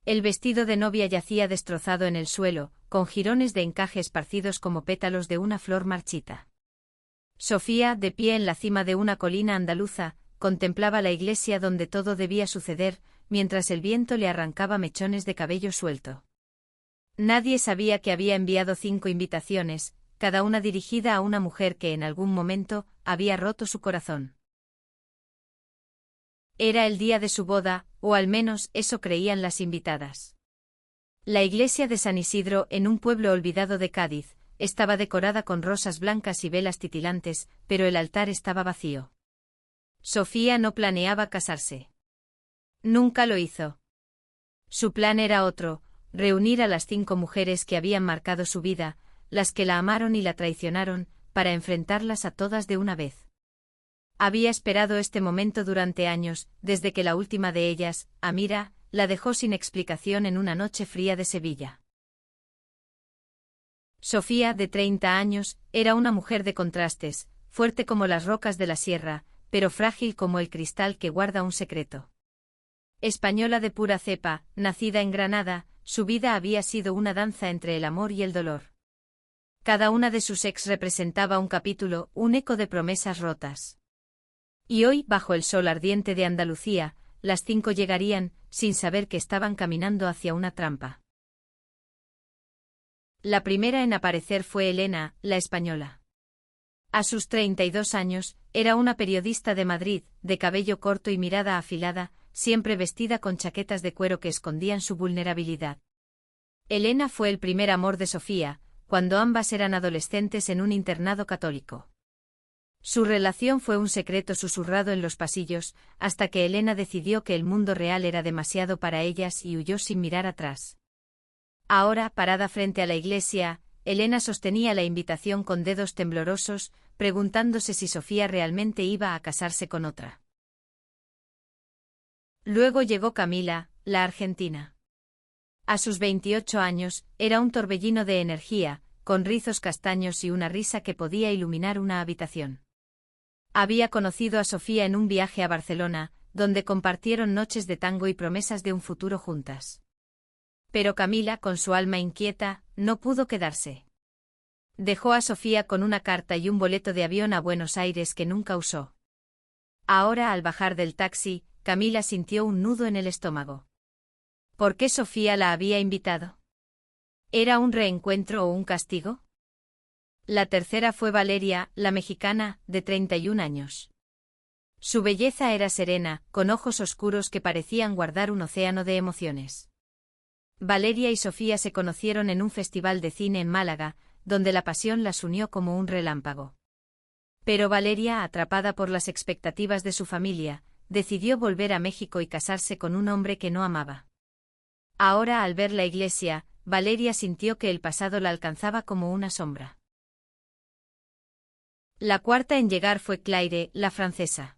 El vestido de novia yacía destrozado en el suelo, con jirones de encaje esparcidos como pétalos de una flor marchita. Sofía, de pie en la cima de una colina andaluza, contemplaba la iglesia donde todo debía suceder, mientras el viento le arrancaba mechones de cabello suelto. Nadie sabía que había enviado 5 invitaciones, cada una dirigida a una mujer que en algún momento había roto su corazón. Era el día de su boda, o al menos eso creían las invitadas. La iglesia de San Isidro, en un pueblo olvidado de Cádiz, estaba decorada con rosas blancas y velas titilantes, pero el altar estaba vacío. Sofía no planeaba casarse. Nunca lo hizo. Su plan era otro: reunir a las 5 mujeres que habían marcado su vida, las que la amaron y la traicionaron, para enfrentarlas a todas de una vez. Había esperado este momento durante años, desde que la última de ellas, Amira, la dejó sin explicación en una noche fría de Sevilla. Sofía, de 30 años, era una mujer de contrastes, fuerte como las rocas de la sierra, pero frágil como el cristal que guarda un secreto. Española de pura cepa, nacida en Granada, su vida había sido una danza entre el amor y el dolor. Cada una de sus ex representaba un capítulo, un eco de promesas rotas. Y hoy, bajo el sol ardiente de Andalucía, las 5 llegarían, sin saber que estaban caminando hacia una trampa. La primera en aparecer fue Elena, la española. A sus 32 años, era una periodista de Madrid, de cabello corto y mirada afilada, siempre vestida con chaquetas de cuero que escondían su vulnerabilidad. Elena fue el primer amor de Sofía, cuando ambas eran adolescentes en un internado católico. Su relación fue un secreto susurrado en los pasillos, hasta que Elena decidió que el mundo real era demasiado para ellas y huyó sin mirar atrás. Ahora, parada frente a la iglesia, Elena sostenía la invitación con dedos temblorosos, preguntándose si Sofía realmente iba a casarse con otra. Luego llegó Camila, la argentina. A sus 28 años, era un torbellino de energía, con rizos castaños y una risa que podía iluminar una habitación. Había conocido a Sofía en un viaje a Barcelona, donde compartieron noches de tango y promesas de un futuro juntas. Pero Camila, con su alma inquieta, no pudo quedarse. Dejó a Sofía con una carta y un boleto de avión a Buenos Aires que nunca usó. Ahora, al bajar del taxi, Camila sintió un nudo en el estómago. ¿Por qué Sofía la había invitado? ¿Era un reencuentro o un castigo? La tercera fue Valeria, la mexicana, de 31 años. Su belleza era serena, con ojos oscuros que parecían guardar un océano de emociones. Valeria y Sofía se conocieron en un festival de cine en Málaga, donde la pasión las unió como un relámpago. Pero Valeria, atrapada por las expectativas de su familia, decidió volver a México y casarse con un hombre que no amaba. Ahora, al ver la iglesia, Valeria sintió que el pasado la alcanzaba como una sombra. La cuarta en llegar fue Claire, la francesa.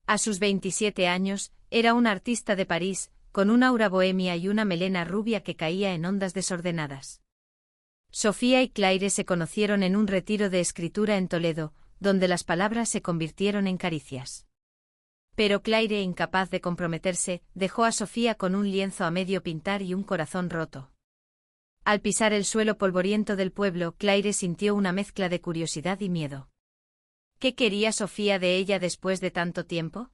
A sus 27 años, era una artista de París, con un aura bohemia y una melena rubia que caía en ondas desordenadas. Sofía y Claire se conocieron en un retiro de escritura en Toledo, donde las palabras se convirtieron en caricias. Pero Claire, incapaz de comprometerse, dejó a Sofía con un lienzo a medio pintar y un corazón roto. Al pisar el suelo polvoriento del pueblo, Claire sintió una mezcla de curiosidad y miedo. ¿Qué quería Sofía de ella después de tanto tiempo?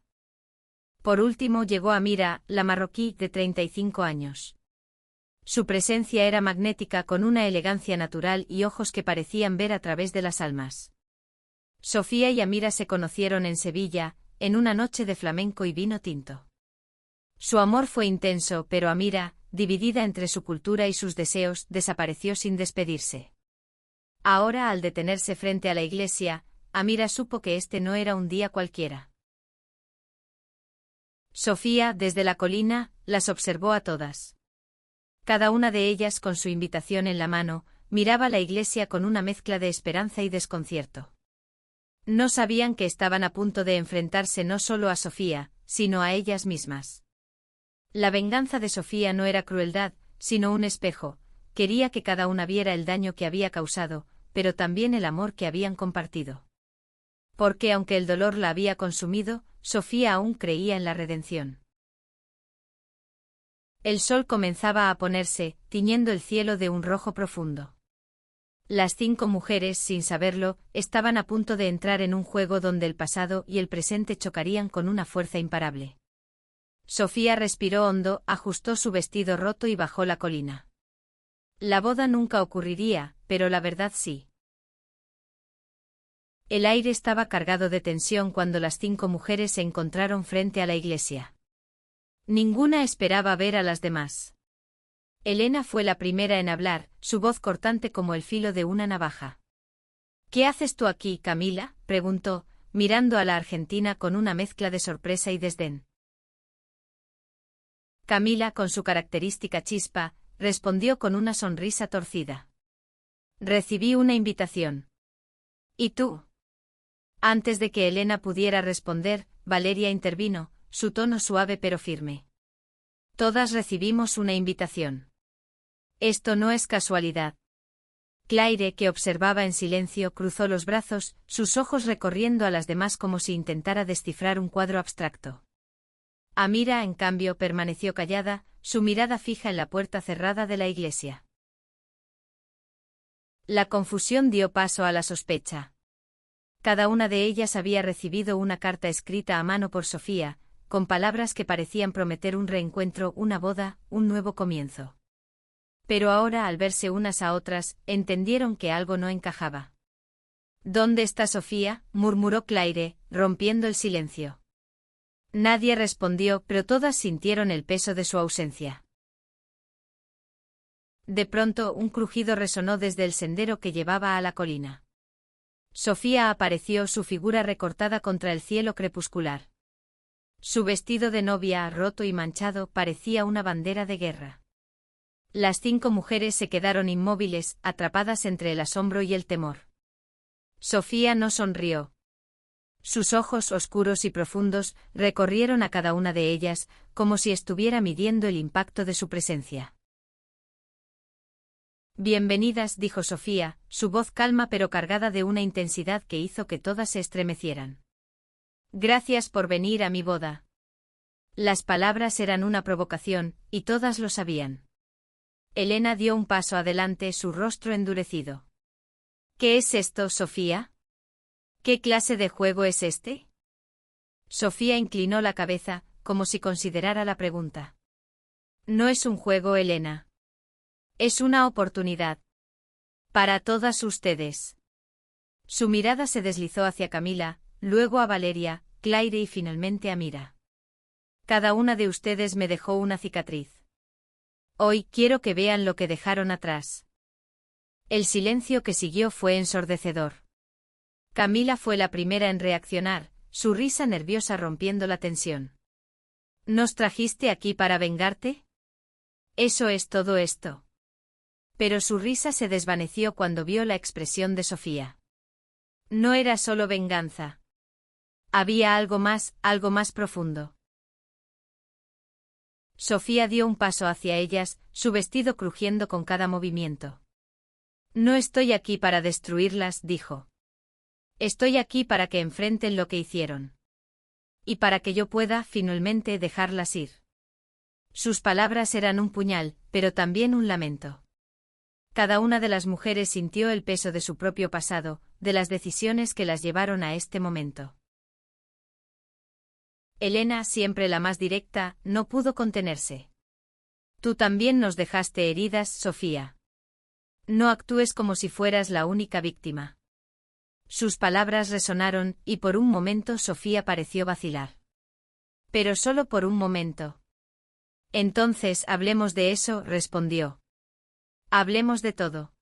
Por último llegó Amira, la marroquí, de 35 años. Su presencia era magnética, con una elegancia natural y ojos que parecían ver a través de las almas. Sofía y Amira se conocieron en Sevilla, en una noche de flamenco y vino tinto. Su amor fue intenso, pero Amira, dividida entre su cultura y sus deseos, desapareció sin despedirse. Ahora, al detenerse frente a la iglesia, Amira supo que este no era un día cualquiera. Sofía, desde la colina, las observó a todas. Cada una de ellas, con su invitación en la mano, miraba la iglesia con una mezcla de esperanza y desconcierto. No sabían que estaban a punto de enfrentarse no solo a Sofía, sino a ellas mismas. La venganza de Sofía no era crueldad, sino un espejo. Quería que cada una viera el daño que había causado, pero también el amor que habían compartido. Porque aunque el dolor la había consumido, Sofía aún creía en la redención. El sol comenzaba a ponerse, tiñendo el cielo de un rojo profundo. Las 5 mujeres, sin saberlo, estaban a punto de entrar en un juego donde el pasado y el presente chocarían con una fuerza imparable. Sofía respiró hondo, ajustó su vestido roto y bajó la colina. La boda nunca ocurriría, pero la verdad sí. El aire estaba cargado de tensión cuando las 5 mujeres se encontraron frente a la iglesia. Ninguna esperaba ver a las demás. Elena fue la primera en hablar, su voz cortante como el filo de una navaja. ¿Qué haces tú aquí, Camila?, preguntó, mirando a la argentina con una mezcla de sorpresa y desdén. Camila, con su característica chispa, respondió con una sonrisa torcida. Recibí una invitación. ¿Y tú? Antes de que Elena pudiera responder, Valeria intervino, su tono suave pero firme. Todas recibimos una invitación. Esto no es casualidad. Claire, que observaba en silencio, cruzó los brazos, sus ojos recorriendo a las demás como si intentara descifrar un cuadro abstracto. Amira, en cambio, permaneció callada, su mirada fija en la puerta cerrada de la iglesia. La confusión dio paso a la sospecha. Cada una de ellas había recibido una carta escrita a mano por Sofía, con palabras que parecían prometer un reencuentro, una boda, un nuevo comienzo. Pero ahora, al verse unas a otras, entendieron que algo no encajaba. ¿Dónde está Sofía?, murmuró Claire, rompiendo el silencio. Nadie respondió, pero todas sintieron el peso de su ausencia. De pronto, un crujido resonó desde el sendero que llevaba a la colina. Sofía apareció, su figura recortada contra el cielo crepuscular. Su vestido de novia, roto y manchado, parecía una bandera de guerra. Las 5 mujeres se quedaron inmóviles, atrapadas entre el asombro y el temor. Sofía no sonrió. Sus ojos oscuros y profundos recorrieron a cada una de ellas, como si estuviera midiendo el impacto de su presencia. Bienvenidas, dijo Sofía, su voz calma pero cargada de una intensidad que hizo que todas se estremecieran. Gracias por venir a mi boda. Las palabras eran una provocación, y todas lo sabían. Elena dio un paso adelante, su rostro endurecido. ¿Qué es esto, Sofía? ¿Qué clase de juego es este? Sofía inclinó la cabeza, como si considerara la pregunta. No es un juego, Elena. Es una oportunidad. Para todas ustedes. Su mirada se deslizó hacia Camila, luego a Valeria, Claire y finalmente a Mira. Cada una de ustedes me dejó una cicatriz. Hoy quiero que vean lo que dejaron atrás. El silencio que siguió fue ensordecedor. Camila fue la primera en reaccionar, su risa nerviosa rompiendo la tensión. ¿Nos trajiste aquí para vengarte? ¿Eso es todo esto? Pero su risa se desvaneció cuando vio la expresión de Sofía. No era solo venganza. Había algo más profundo. Sofía dio un paso hacia ellas, su vestido crujiendo con cada movimiento. No estoy aquí para destruirlas, dijo. Estoy aquí para que enfrenten lo que hicieron. Y para que yo pueda, finalmente, dejarlas ir. Sus palabras eran un puñal, pero también un lamento. Cada una de las mujeres sintió el peso de su propio pasado, de las decisiones que las llevaron a este momento. Elena, siempre la más directa, no pudo contenerse. Tú también nos dejaste heridas, Sofía. No actúes como si fueras la única víctima. Sus palabras resonaron, y por un momento Sofía pareció vacilar. Pero solo por un momento. Entonces hablemos de eso, respondió. Hablemos de todo.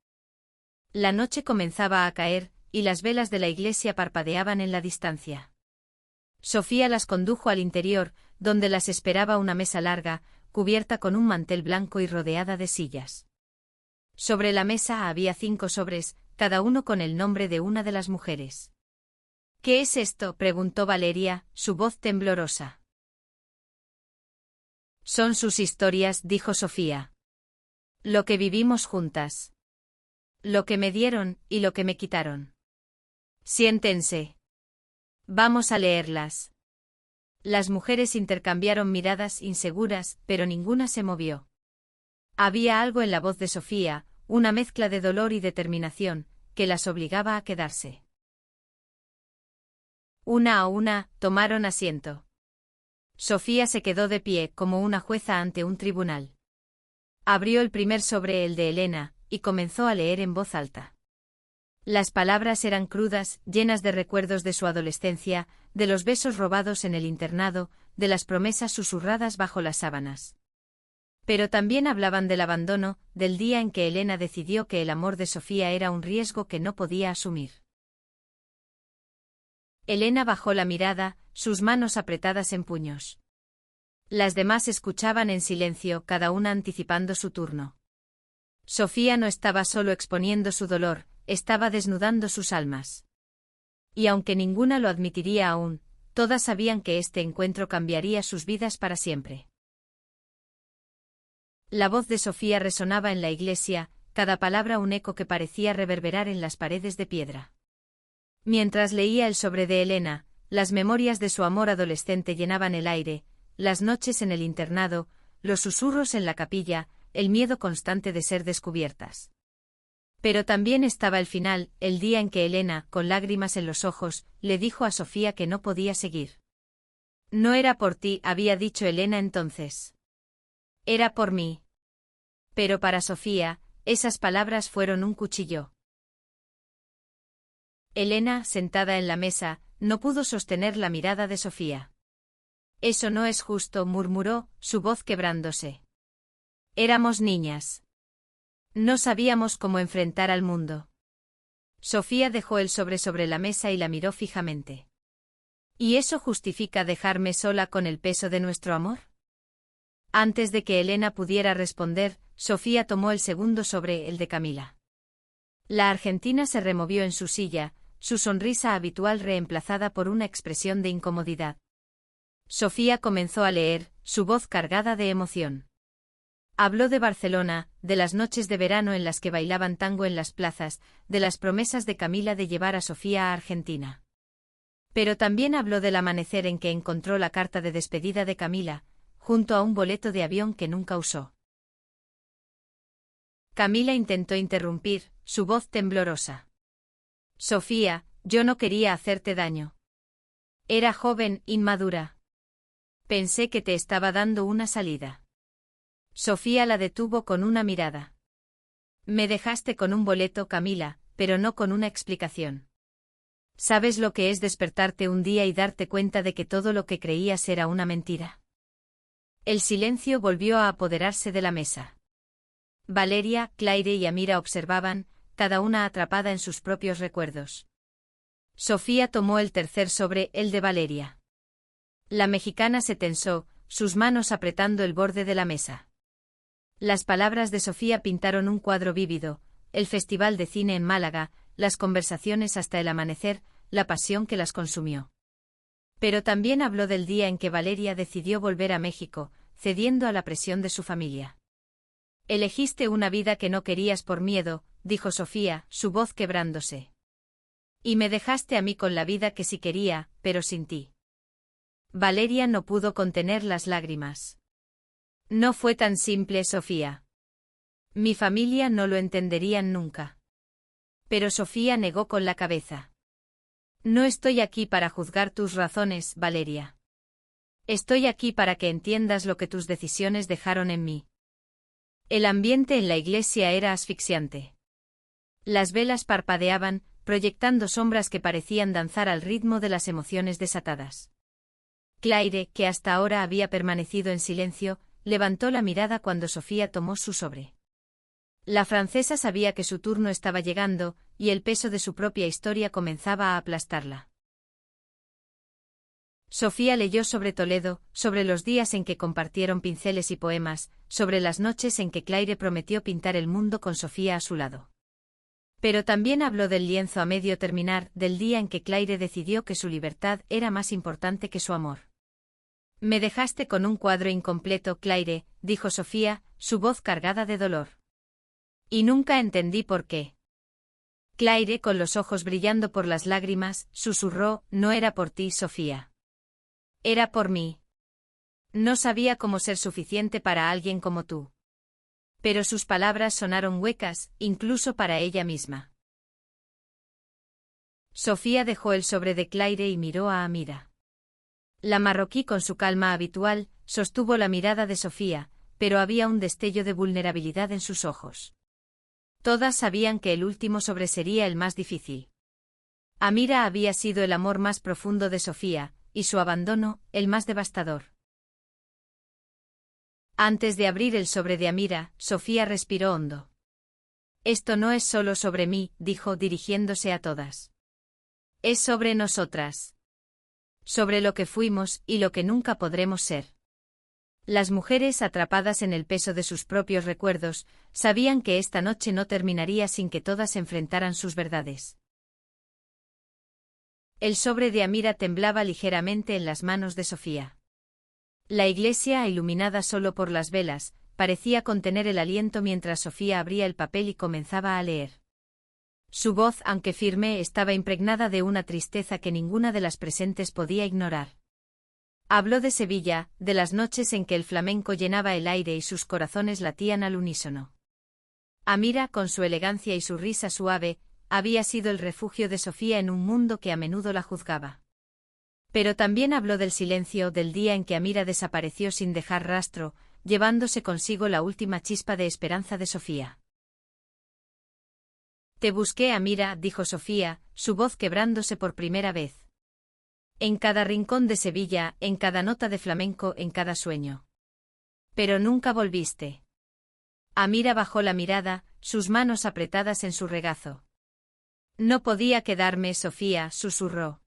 La noche comenzaba a caer, y las velas de la iglesia parpadeaban en la distancia. Sofía las condujo al interior, donde las esperaba una mesa larga, cubierta con un mantel blanco y rodeada de sillas. Sobre la mesa había 5 sobres, cada uno con el nombre de una de las mujeres. ¿Qué es esto?, preguntó Valeria, su voz temblorosa. Son sus historias, dijo Sofía. Lo que vivimos juntas. Lo que me dieron, y lo que me quitaron. Siéntense. Vamos a leerlas. Las mujeres intercambiaron miradas inseguras, pero ninguna se movió. Había algo en la voz de Sofía, una mezcla de dolor y determinación, que las obligaba a quedarse. Una a una, tomaron asiento. Sofía se quedó de pie como una jueza ante un tribunal. Abrió el primer sobre, el de Elena, y comenzó a leer en voz alta. Las palabras eran crudas, llenas de recuerdos de su adolescencia, de los besos robados en el internado, de las promesas susurradas bajo las sábanas. Pero también hablaban del abandono, del día en que Elena decidió que el amor de Sofía era un riesgo que no podía asumir. Elena bajó la mirada, sus manos apretadas en puños. Las demás escuchaban en silencio, cada una anticipando su turno. Sofía no estaba solo exponiendo su dolor, estaba desnudando sus almas. Y aunque ninguna lo admitiría aún, todas sabían que este encuentro cambiaría sus vidas para siempre. La voz de Sofía resonaba en la iglesia, cada palabra un eco que parecía reverberar en las paredes de piedra. Mientras leía el sobre de Elena, las memorias de su amor adolescente llenaban el aire, las noches en el internado, los susurros en la capilla, el miedo constante de ser descubiertas. Pero también estaba el final, el día en que Elena, con lágrimas en los ojos, le dijo a Sofía que no podía seguir. No era por ti, había dicho Elena entonces. Era por mí. Pero para Sofía, esas palabras fueron un cuchillo. Elena, sentada en la mesa, no pudo sostener la mirada de Sofía. Eso no es justo, murmuró, su voz quebrándose. Éramos niñas. No sabíamos cómo enfrentar al mundo. Sofía dejó el sobre la mesa y la miró fijamente. ¿Y eso justifica dejarme sola con el peso de nuestro amor? Antes de que Elena pudiera responder, Sofía tomó el segundo sobre, el de Camila. La argentina se removió en su silla, su sonrisa habitual reemplazada por una expresión de incomodidad. Sofía comenzó a leer, su voz cargada de emoción. Habló de Barcelona, de las noches de verano en las que bailaban tango en las plazas, de las promesas de Camila de llevar a Sofía a Argentina. Pero también habló del amanecer en que encontró la carta de despedida de Camila, junto a un boleto de avión que nunca usó. Camila intentó interrumpir, su voz temblorosa. Sofía, yo no quería hacerte daño. Era joven, inmadura. Pensé que te estaba dando una salida. Sofía la detuvo con una mirada. Me dejaste con un boleto, Camila, pero no con una explicación. ¿Sabes lo que es despertarte un día y darte cuenta de que todo lo que creías era una mentira? El silencio volvió a apoderarse de la mesa. Valeria, Claire y Amira observaban, cada una atrapada en sus propios recuerdos. Sofía tomó el tercer sobre, el de Valeria. La mexicana se tensó, sus manos apretando el borde de la mesa. Las palabras de Sofía pintaron un cuadro vívido, el festival de cine en Málaga, las conversaciones hasta el amanecer, la pasión que las consumió. Pero también habló del día en que Valeria decidió volver a México, cediendo a la presión de su familia. Elegiste una vida que no querías por miedo, dijo Sofía, su voz quebrándose. Y me dejaste a mí con la vida que sí quería, pero sin ti. Valeria no pudo contener las lágrimas. No fue tan simple, Sofía. Mi familia no lo entenderían nunca. Pero Sofía negó con la cabeza. No estoy aquí para juzgar tus razones, Valeria. Estoy aquí para que entiendas lo que tus decisiones dejaron en mí. El ambiente en la iglesia era asfixiante. Las velas parpadeaban, proyectando sombras que parecían danzar al ritmo de las emociones desatadas. Claire, que hasta ahora había permanecido en silencio, levantó la mirada cuando Sofía tomó su sobre. La francesa sabía que su turno estaba llegando, y el peso de su propia historia comenzaba a aplastarla. Sofía leyó sobre Toledo, sobre los días en que compartieron pinceles y poemas, sobre las noches en que Claire prometió pintar el mundo con Sofía a su lado. Pero también habló del lienzo a medio terminar, del día en que Claire decidió que su libertad era más importante que su amor. Me dejaste con un cuadro incompleto, Claire, dijo Sofía, su voz cargada de dolor. Y nunca entendí por qué. Claire, con los ojos brillando por las lágrimas, susurró, no era por ti, Sofía. Era por mí. No sabía cómo ser suficiente para alguien como tú. Pero sus palabras sonaron huecas, incluso para ella misma. Sofía dejó el sobre de Claire y miró a Amira. La marroquí, con su calma habitual, sostuvo la mirada de Sofía, pero había un destello de vulnerabilidad en sus ojos. Todas sabían que el último sobre sería el más difícil. Amira había sido el amor más profundo de Sofía, y su abandono, el más devastador. Antes de abrir el sobre de Amira, Sofía respiró hondo. Esto no es solo sobre mí, dijo dirigiéndose a todas. Es sobre nosotras. Sobre lo que fuimos y lo que nunca podremos ser. Las mujeres, atrapadas en el peso de sus propios recuerdos, sabían que esta noche no terminaría sin que todas enfrentaran sus verdades. El sobre de Amira temblaba ligeramente en las manos de Sofía. La iglesia, iluminada solo por las velas, parecía contener el aliento mientras Sofía abría el papel y comenzaba a leer. Su voz, aunque firme, estaba impregnada de una tristeza que ninguna de las presentes podía ignorar. Habló de Sevilla, de las noches en que el flamenco llenaba el aire y sus corazones latían al unísono. Amira, con su elegancia y su risa suave, había sido el refugio de Sofía en un mundo que a menudo la juzgaba. Pero también habló del silencio, del día en que Amira desapareció sin dejar rastro, llevándose consigo la última chispa de esperanza de Sofía. Te busqué, Amira, dijo Sofía, su voz quebrándose por primera vez. En cada rincón de Sevilla, en cada nota de flamenco, en cada sueño. Pero nunca volviste. Amira bajó la mirada, sus manos apretadas en su regazo. No podía quedarme, Sofía, susurró.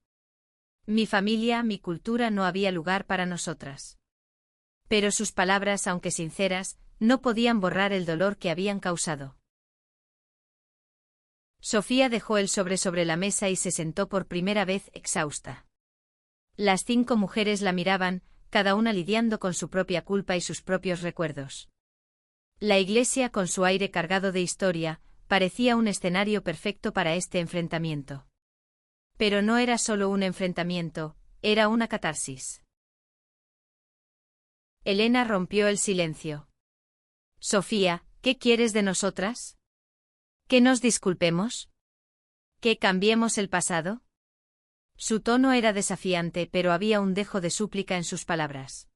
Mi familia, mi cultura, no había lugar para nosotras. Pero sus palabras, aunque sinceras, no podían borrar el dolor que habían causado. Sofía dejó el sobre la mesa y se sentó por primera vez exhausta. Las 5 mujeres la miraban, cada una lidiando con su propia culpa y sus propios recuerdos. La iglesia, con su aire cargado de historia, parecía un escenario perfecto para este enfrentamiento. Pero no era solo un enfrentamiento, era una catarsis. Elena rompió el silencio. Sofía, ¿qué quieres de nosotras? ¿Que nos disculpemos? ¿Que cambiemos el pasado? Su tono era desafiante, pero había un dejo de súplica en sus palabras.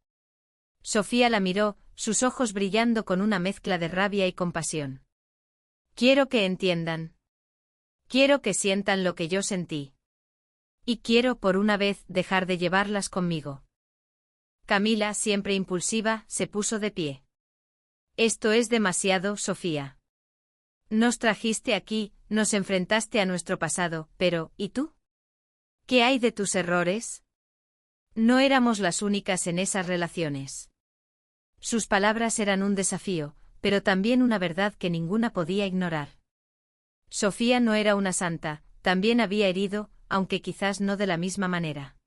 Sofía la miró, sus ojos brillando con una mezcla de rabia y compasión. Quiero que entiendan. Quiero que sientan lo que yo sentí. Y quiero, por una vez, dejar de llevarlas conmigo. Camila, siempre impulsiva, se puso de pie. Esto es demasiado, Sofía. Nos trajiste aquí, nos enfrentaste a nuestro pasado, pero, ¿y tú? ¿Qué hay de tus errores? No éramos las únicas en esas relaciones. Sus palabras eran un desafío, pero también una verdad que ninguna podía ignorar. Sofía no era una santa, también había herido, aunque quizás no de la misma manera.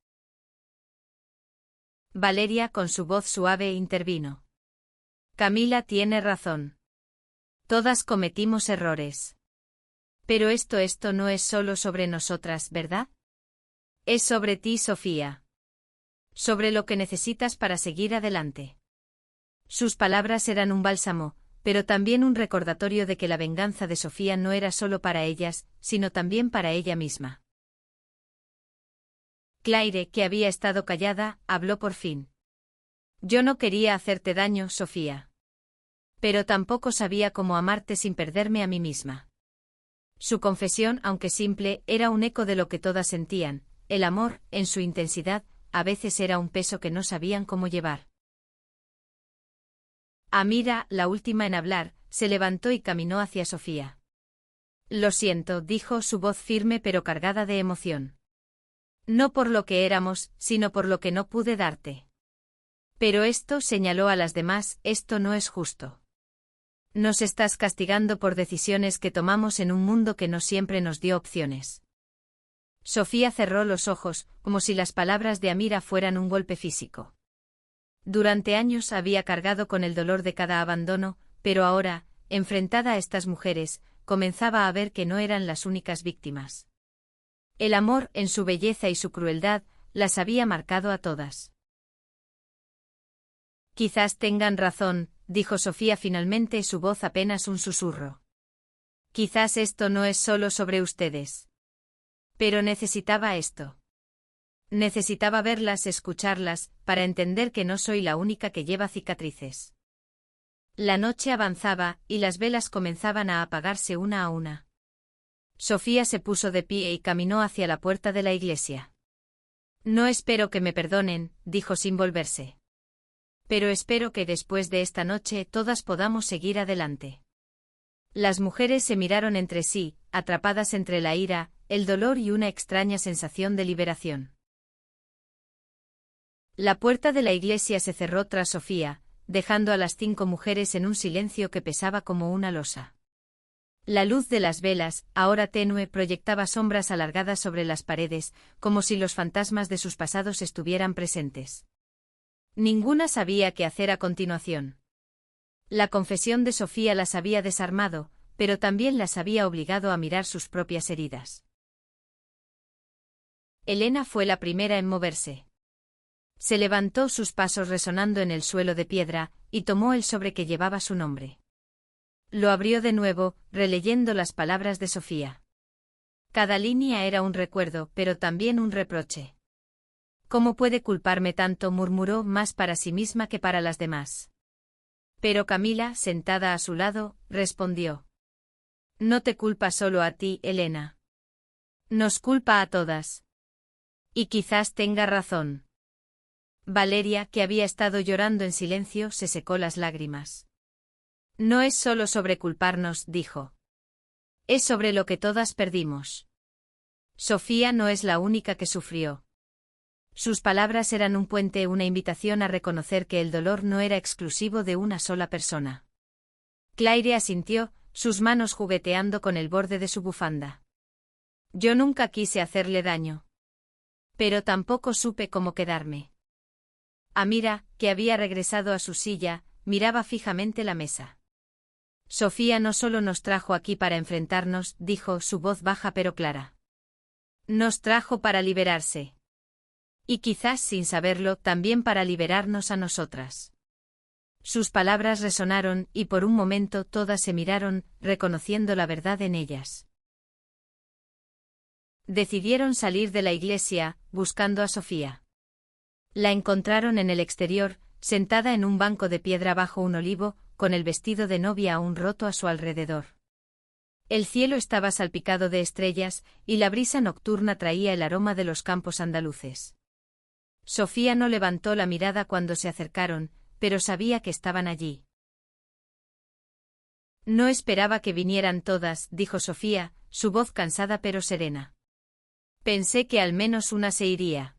Valeria, con su voz suave, intervino. Camila tiene razón. Todas cometimos errores. Pero esto no es solo sobre nosotras, ¿verdad? Es sobre ti, Sofía. Sobre lo que necesitas para seguir adelante. Sus palabras eran un bálsamo, pero también un recordatorio de que la venganza de Sofía no era solo para ellas, sino también para ella misma. Claire, que había estado callada, habló por fin. Yo no quería hacerte daño, Sofía. Pero tampoco sabía cómo amarte sin perderme a mí misma. Su confesión, aunque simple, era un eco de lo que todas sentían. El amor, en su intensidad, a veces era un peso que no sabían cómo llevar. Amira, la última en hablar, se levantó y caminó hacia Sofía. Lo siento, dijo, su voz firme pero cargada de emoción. No por lo que éramos, sino por lo que no pude darte. Pero esto, señaló a las demás, esto no es justo. Nos estás castigando por decisiones que tomamos en un mundo que no siempre nos dio opciones. Sofía cerró los ojos, como si las palabras de Amira fueran un golpe físico. Durante años había cargado con el dolor de cada abandono, pero ahora, enfrentada a estas mujeres, comenzaba a ver que no eran las únicas víctimas. El amor, en su belleza y su crueldad, las había marcado a todas. Quizás tengan razón, dijo Sofía finalmente, su voz apenas un susurro. Quizás esto no es solo sobre ustedes. Pero necesitaba esto. Necesitaba verlas, escucharlas, para entender que no soy la única que lleva cicatrices. La noche avanzaba, y las velas comenzaban a apagarse una a una. Sofía se puso de pie y caminó hacia la puerta de la iglesia. No espero que me perdonen, dijo sin volverse. Pero espero que después de esta noche todas podamos seguir adelante. Las mujeres se miraron entre sí, atrapadas entre la ira, el dolor y una extraña sensación de liberación. La puerta de la iglesia se cerró tras Sofía, dejando a las 5 mujeres en un silencio que pesaba como una losa. La luz de las velas, ahora tenue, proyectaba sombras alargadas sobre las paredes, como si los fantasmas de sus pasados estuvieran presentes. Ninguna sabía qué hacer a continuación. La confesión de Sofía las había desarmado, pero también las había obligado a mirar sus propias heridas. Elena fue la primera en moverse. Se levantó, sus pasos resonando en el suelo de piedra, y tomó el sobre que llevaba su nombre. Lo abrió de nuevo, releyendo las palabras de Sofía. Cada línea era un recuerdo, pero también un reproche. ¿Cómo puede culparme tanto?, murmuró, más para sí misma que para las demás. Pero Camila, sentada a su lado, respondió. No te culpa solo a ti, Elena. Nos culpa a todas. Y quizás tenga razón. Valeria, que había estado llorando en silencio, se secó las lágrimas. No es solo sobre culparnos, dijo. Es sobre lo que todas perdimos. Sofía no es la única que sufrió. Sus palabras eran un puente, una invitación a reconocer que el dolor no era exclusivo de una sola persona. Claire asintió, sus manos jugueteando con el borde de su bufanda. Yo nunca quise hacerle daño. Pero tampoco supe cómo quedarme. Amira, que había regresado a su silla, miraba fijamente la mesa. Sofía no solo nos trajo aquí para enfrentarnos, dijo, su voz baja pero clara. Nos trajo para liberarse. Y quizás sin saberlo, también para liberarnos a nosotras. Sus palabras resonaron, y por un momento todas se miraron, reconociendo la verdad en ellas. Decidieron salir de la iglesia, buscando a Sofía. La encontraron en el exterior, sentada en un banco de piedra bajo un olivo, con el vestido de novia aún roto a su alrededor. El cielo estaba salpicado de estrellas, y la brisa nocturna traía el aroma de los campos andaluces. Sofía no levantó la mirada cuando se acercaron, pero sabía que estaban allí. No esperaba que vinieran todas, dijo Sofía, su voz cansada pero serena. Pensé que al menos una se iría.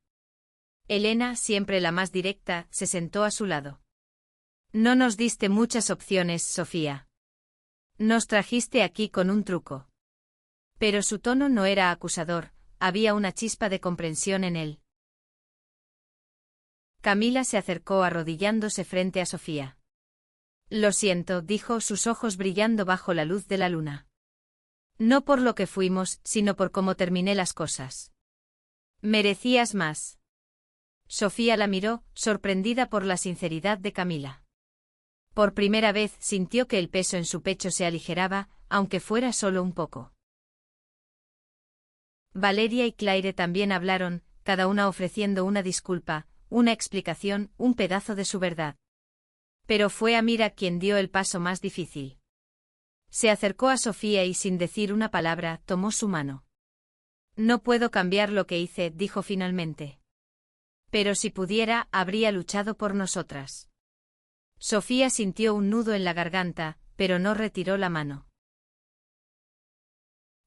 Elena, siempre la más directa, se sentó a su lado. No nos diste muchas opciones, Sofía. Nos trajiste aquí con un truco. Pero su tono no era acusador, había una chispa de comprensión en él. Camila se acercó arrodillándose frente a Sofía. Lo siento, dijo, sus ojos brillando bajo la luz de la luna. No por lo que fuimos, sino por cómo terminé las cosas. Merecías más. Sofía la miró, sorprendida por la sinceridad de Camila. Por primera vez sintió que el peso en su pecho se aligeraba, aunque fuera solo un poco. Valeria y Claire también hablaron, cada una ofreciendo una disculpa, una explicación, un pedazo de su verdad. Pero fue Amira quien dio el paso más difícil. Se acercó a Sofía y sin decir una palabra, tomó su mano. No puedo cambiar lo que hice, dijo finalmente. Pero si pudiera, habría luchado por nosotras. Sofía sintió un nudo en la garganta, pero no retiró la mano.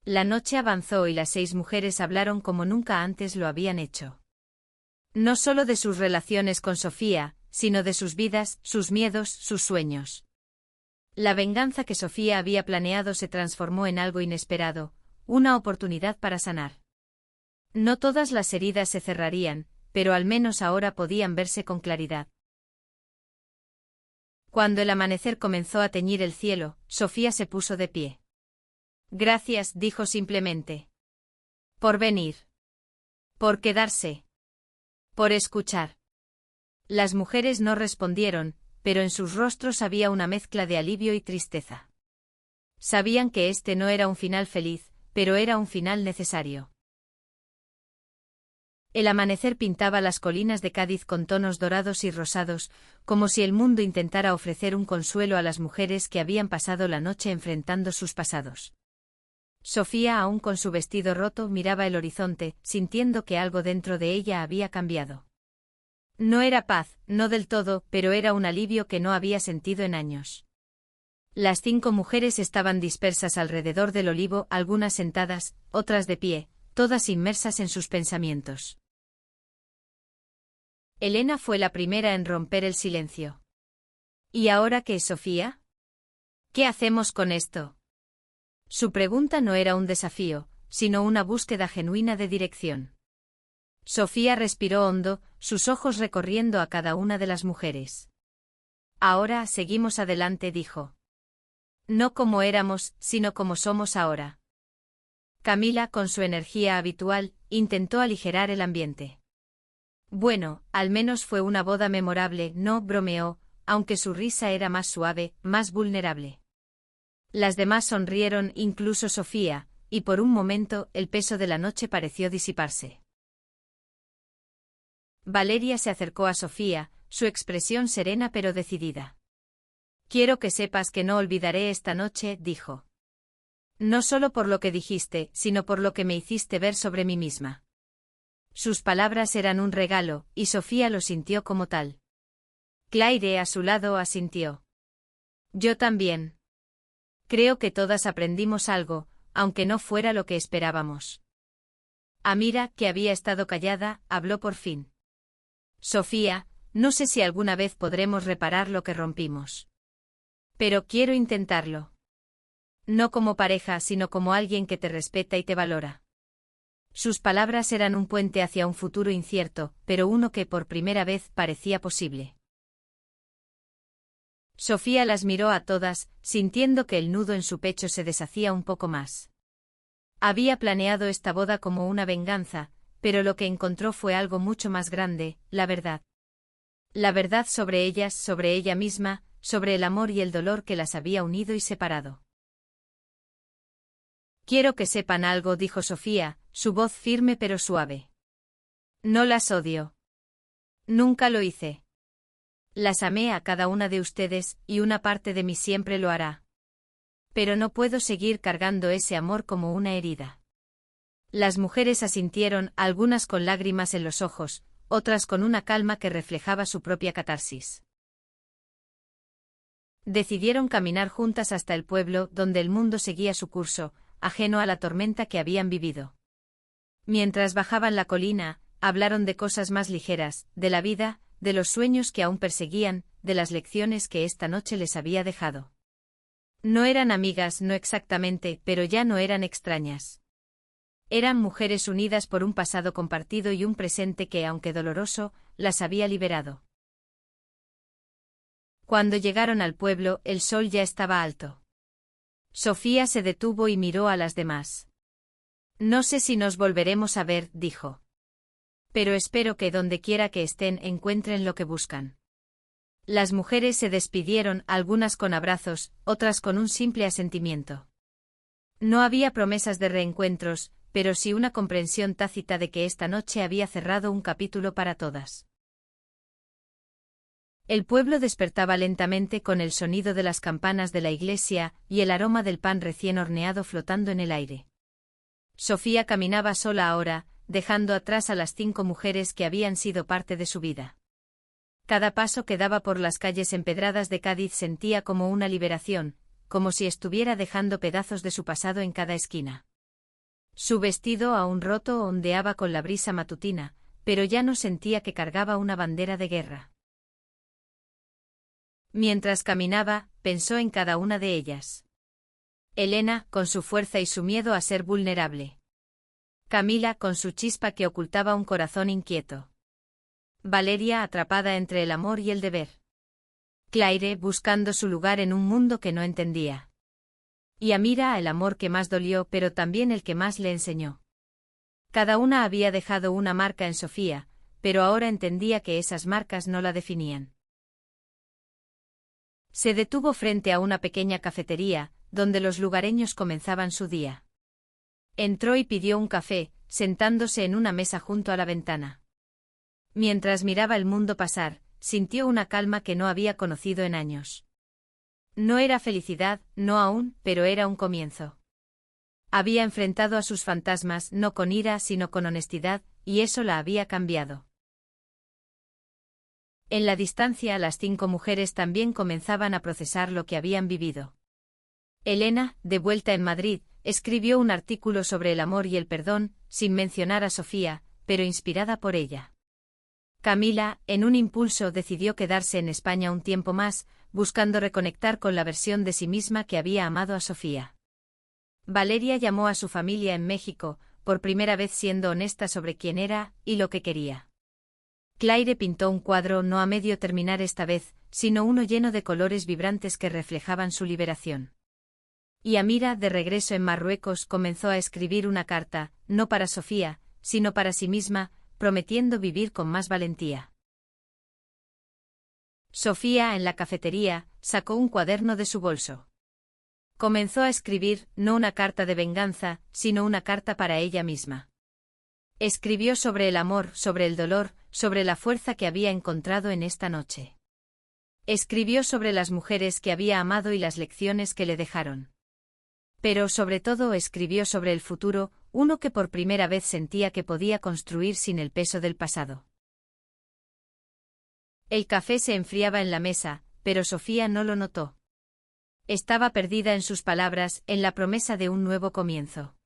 La noche avanzó y las 6 mujeres hablaron como nunca antes lo habían hecho. No solo de sus relaciones con Sofía, sino de sus vidas, sus miedos, sus sueños. La venganza que Sofía había planeado se transformó en algo inesperado, una oportunidad para sanar. No todas las heridas se cerrarían, pero al menos ahora podían verse con claridad. Cuando el amanecer comenzó a teñir el cielo, Sofía se puso de pie. Gracias, dijo simplemente. Por venir. Por quedarse. Por escuchar. Las mujeres no respondieron, pero en sus rostros había una mezcla de alivio y tristeza. Sabían que este no era un final feliz, pero era un final necesario. El amanecer pintaba las colinas de Cádiz con tonos dorados y rosados, como si el mundo intentara ofrecer un consuelo a las mujeres que habían pasado la noche enfrentando sus pasados. Sofía, aún con su vestido roto, miraba el horizonte, sintiendo que algo dentro de ella había cambiado. No era paz, no del todo, pero era un alivio que no había sentido en años. Las 5 mujeres estaban dispersas alrededor del olivo, algunas sentadas, otras de pie, todas inmersas en sus pensamientos. Elena fue la primera en romper el silencio. ¿Y ahora qué, Sofía? ¿Qué hacemos con esto? Su pregunta no era un desafío, sino una búsqueda genuina de dirección. Sofía respiró hondo, sus ojos recorriendo a cada una de las mujeres. Ahora seguimos adelante, dijo. No como éramos, sino como somos ahora. Camila, con su energía habitual, intentó aligerar el ambiente. Bueno, al menos fue una boda memorable, no, bromeó, aunque su risa era más suave, más vulnerable. Las demás sonrieron, incluso Sofía, y por un momento el peso de la noche pareció disiparse. Valeria se acercó a Sofía, su expresión serena pero decidida. Quiero que sepas que no olvidaré esta noche, dijo. No solo por lo que dijiste, sino por lo que me hiciste ver sobre mí misma. Sus palabras eran un regalo, y Sofía lo sintió como tal. Claire, a su lado, asintió. Yo también. Creo que todas aprendimos algo, aunque no fuera lo que esperábamos. Amira, que había estado callada, habló por fin. Sofía, no sé si alguna vez podremos reparar lo que rompimos. Pero quiero intentarlo. No como pareja, sino como alguien que te respeta y te valora. Sus palabras eran un puente hacia un futuro incierto, pero uno que por primera vez parecía posible. Sofía las miró a todas, sintiendo que el nudo en su pecho se deshacía un poco más. Había planeado esta boda como una venganza, pero lo que encontró fue algo mucho más grande, la verdad. La verdad sobre ellas, sobre ella misma, sobre el amor y el dolor que las había unido y separado. Quiero que sepan algo, dijo Sofía, su voz firme pero suave. No las odio. Nunca lo hice. Las amé a cada una de ustedes, y una parte de mí siempre lo hará. Pero no puedo seguir cargando ese amor como una herida. Las mujeres asintieron, algunas con lágrimas en los ojos, otras con una calma que reflejaba su propia catarsis. Decidieron caminar juntas hasta el pueblo, donde el mundo seguía su curso, ajeno a la tormenta que habían vivido. Mientras bajaban la colina, hablaron de cosas más ligeras, de la vida, de los sueños que aún perseguían, de las lecciones que esta noche les había dejado. No eran amigas, no exactamente, pero ya no eran extrañas. Eran mujeres unidas por un pasado compartido y un presente que, aunque doloroso, las había liberado. Cuando llegaron al pueblo, el sol ya estaba alto. Sofía se detuvo y miró a las demás. No sé si nos volveremos a ver, dijo. Pero espero que donde quiera que estén encuentren lo que buscan. Las mujeres se despidieron, algunas con abrazos, otras con un simple asentimiento. No había promesas de reencuentros, pero sí una comprensión tácita de que esta noche había cerrado un capítulo para todas. El pueblo despertaba lentamente con el sonido de las campanas de la iglesia y el aroma del pan recién horneado flotando en el aire. Sofía caminaba sola ahora, dejando atrás a las 5 mujeres que habían sido parte de su vida. Cada paso que daba por las calles empedradas de Cádiz sentía como una liberación, como si estuviera dejando pedazos de su pasado en cada esquina. Su vestido aún roto ondeaba con la brisa matutina, pero ya no sentía que cargaba una bandera de guerra. Mientras caminaba, pensó en cada una de ellas. Elena, con su fuerza y su miedo a ser vulnerable. Camila, con su chispa que ocultaba un corazón inquieto. Valeria, atrapada entre el amor y el deber. Claire, buscando su lugar en un mundo que no entendía. Y Amira, el amor que más dolió pero también el que más le enseñó. Cada una había dejado una marca en Sofía, pero ahora entendía que esas marcas no la definían. Se detuvo frente a una pequeña cafetería, donde los lugareños comenzaban su día. Entró y pidió un café, sentándose en una mesa junto a la ventana. Mientras miraba el mundo pasar, sintió una calma que no había conocido en años. No era felicidad, no aún, pero era un comienzo. Había enfrentado a sus fantasmas no con ira sino con honestidad, y eso la había cambiado. En la distancia, las 5 mujeres también comenzaban a procesar lo que habían vivido. Elena, de vuelta en Madrid, escribió un artículo sobre el amor y el perdón, sin mencionar a Sofía, pero inspirada por ella. Camila, en un impulso, decidió quedarse en España un tiempo más, buscando reconectar con la versión de sí misma que había amado a Sofía. Valeria llamó a su familia en México, por primera vez siendo honesta sobre quién era y lo que quería. Claire pintó un cuadro no a medio terminar esta vez, sino uno lleno de colores vibrantes que reflejaban su liberación. Y Amira, de regreso en Marruecos, comenzó a escribir una carta, no para Sofía, sino para sí misma, prometiendo vivir con más valentía. Sofía, en la cafetería, sacó un cuaderno de su bolso. Comenzó a escribir, no una carta de venganza, sino una carta para ella misma. Escribió sobre el amor, sobre el dolor, sobre la fuerza que había encontrado en esta noche. Escribió sobre las mujeres que había amado y las lecciones que le dejaron. Pero sobre todo escribió sobre el futuro, uno que por primera vez sentía que podía construir sin el peso del pasado. El café se enfriaba en la mesa, pero Sofía no lo notó. Estaba perdida en sus palabras, en la promesa de un nuevo comienzo.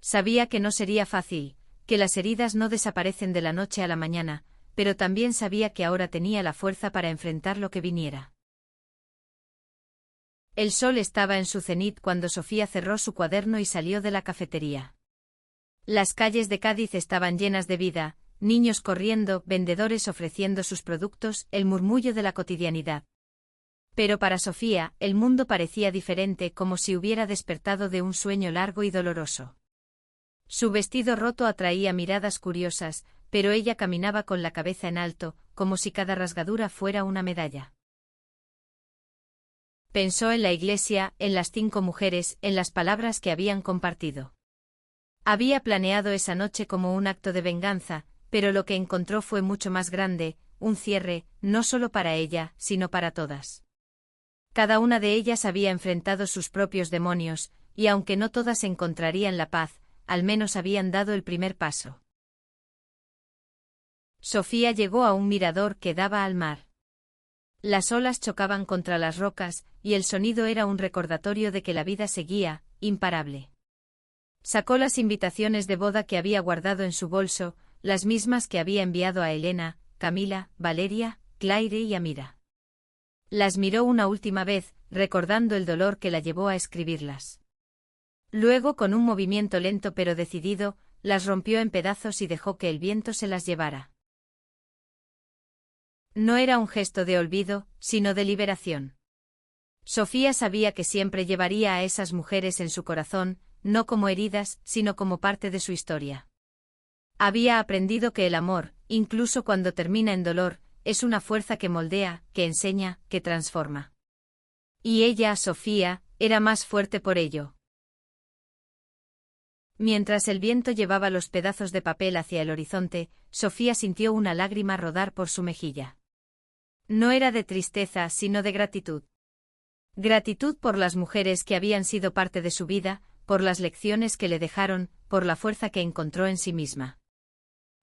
Sabía que no sería fácil, que las heridas no desaparecen de la noche a la mañana, pero también sabía que ahora tenía la fuerza para enfrentar lo que viniera. El sol estaba en su cenit cuando Sofía cerró su cuaderno y salió de la cafetería. Las calles de Cádiz estaban llenas de vida, niños corriendo, vendedores ofreciendo sus productos, el murmullo de la cotidianidad. Pero para Sofía, el mundo parecía diferente, como si hubiera despertado de un sueño largo y doloroso. Su vestido roto atraía miradas curiosas, pero ella caminaba con la cabeza en alto, como si cada rasgadura fuera una medalla. Pensó en la iglesia, en las 5 mujeres, en las palabras que habían compartido. Había planeado esa noche como un acto de venganza, pero lo que encontró fue mucho más grande, un cierre, no solo para ella, sino para todas. Cada una de ellas había enfrentado sus propios demonios, y aunque no todas encontrarían la paz, al menos habían dado el primer paso. Sofía llegó a un mirador que daba al mar. Las olas chocaban contra las rocas, y el sonido era un recordatorio de que la vida seguía, imparable. Sacó las invitaciones de boda que había guardado en su bolso, las mismas que había enviado a Elena, Camila, Valeria, Claire y Amira. Las miró una última vez, recordando el dolor que la llevó a escribirlas. Luego, con un movimiento lento pero decidido, las rompió en pedazos y dejó que el viento se las llevara. No era un gesto de olvido, sino de liberación. Sofía sabía que siempre llevaría a esas mujeres en su corazón, no como heridas, sino como parte de su historia. Había aprendido que el amor, incluso cuando termina en dolor, es una fuerza que moldea, que enseña, que transforma. Y ella, Sofía, era más fuerte por ello. Mientras el viento llevaba los pedazos de papel hacia el horizonte, Sofía sintió una lágrima rodar por su mejilla. No era de tristeza, sino de gratitud. Gratitud por las mujeres que habían sido parte de su vida, por las lecciones que le dejaron, por la fuerza que encontró en sí misma.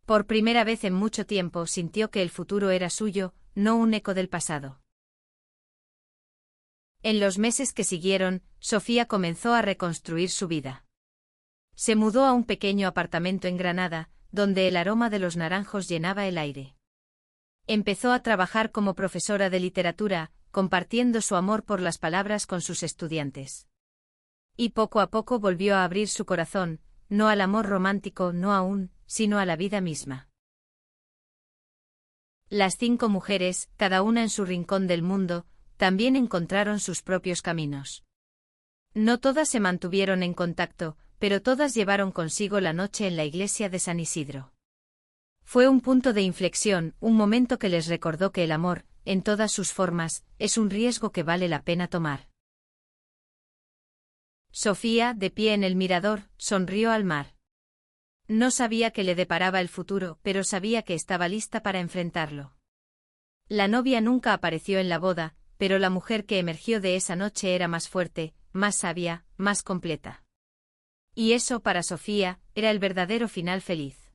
Por primera vez en mucho tiempo sintió que el futuro era suyo, no un eco del pasado. En los meses que siguieron, Sofía comenzó a reconstruir su vida. Se mudó a un pequeño apartamento en Granada, donde el aroma de los naranjos llenaba el aire. Empezó a trabajar como profesora de literatura, compartiendo su amor por las palabras con sus estudiantes. Y poco a poco volvió a abrir su corazón, no al amor romántico, no aún, sino a la vida misma. Las 5 mujeres, cada una en su rincón del mundo, también encontraron sus propios caminos. No todas se mantuvieron en contacto, pero todas llevaron consigo la noche en la iglesia de San Isidro. Fue un punto de inflexión, un momento que les recordó que el amor, en todas sus formas, es un riesgo que vale la pena tomar. Sofía, de pie en el mirador, sonrió al mar. No sabía qué le deparaba el futuro, pero sabía que estaba lista para enfrentarlo. La novia nunca apareció en la boda, pero la mujer que emergió de esa noche era más fuerte, más sabia, más completa. Y eso para Sofía, era el verdadero final feliz.